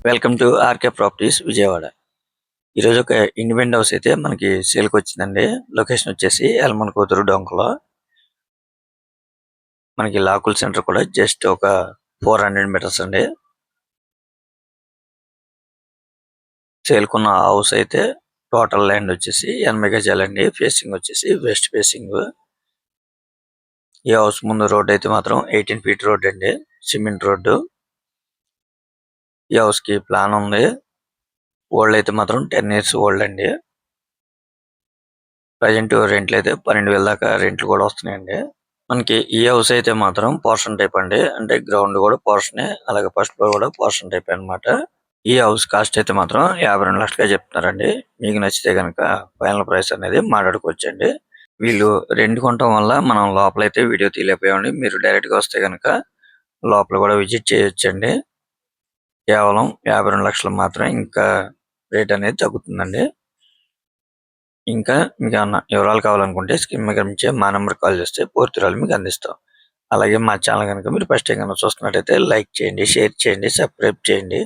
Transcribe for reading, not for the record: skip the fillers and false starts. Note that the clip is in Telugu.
Welcome to RK properties Vijayawada. ఈరోజు ఒక ఇండిపెండెంట్ హౌస్ అయితే మనకి సేల్కి వచ్చిందండి. లొకేషన్ వచ్చేసి ఎల్మన్ కూతురు డొంకలో. మనకి లాకుల్ సెంటర్ కూడా జస్ట్ ఒక 400 మీటర్స్ అండి. సేల్కున్న హౌస్ అయితే టోటల్ ల్యాండ్ వచ్చేసి 80 గజాలండి. ఫేసింగ్ వచ్చేసి వెస్ట్ ఫేసింగ్. ఈ హౌస్ ముందు రోడ్ అయితే మాత్రం 18 ఫీట్ రోడ్ అండి, సిమెంట్ రోడ్డు. ఈ హౌస్ కి ప్లాన్ ఉంది. ఓల్డ్ అయితే మాత్రం 10 years ఓల్డ్ అండి. ప్రజెంట్ రెంట్లు అయితే 12,000 దాకా రెంట్లు కూడా వస్తున్నాయండి. మనకి ఈ హౌస్ అయితే మాత్రం పోర్షన్ టైప్ అండి. అంటే గ్రౌండ్ కూడా పోర్షనే, అలాగే ఫస్ట్ ఫ్లోర్ కూడా పోర్షన్ టైప్ అన్నమాట. ఈ హౌస్ కాస్ట్ అయితే మాత్రం 52 లక్షలుగా చెప్తున్నారండి. మీకు నచ్చితే కనుక ఫైనల్ ప్రైస్ అనేది మాట్లాడుకోవచ్చండి. వీళ్ళు రెంట్ కొనటం వల్ల మనం లోపలైతే వీడియో తీయలేకపోయామండి. మీరు డైరెక్ట్ గా వస్తే కనుక లోపల కూడా విజిట్ చేయొచ్చండి. కేవలం 52 లక్షలు మాత్రం. ఇంకా రేట్ అనేది తగ్గుతుందండి. ఇంకా మీకు ఏమన్నా వివరాలు కావాలనుకుంటే స్క్రీన్ మీద కనిపించే మా నెంబర్ కాల్ చేస్తే పూర్తి వివరాలు మీకు అందిస్తాం. అలాగే మా ఛానల్ కనుక మీరు ఫస్ట్ టైం కనుక చూస్తున్నట్టయితే లైక్ చేయండి, షేర్ చేయండి, సబ్స్క్రైబ్ చేయండి.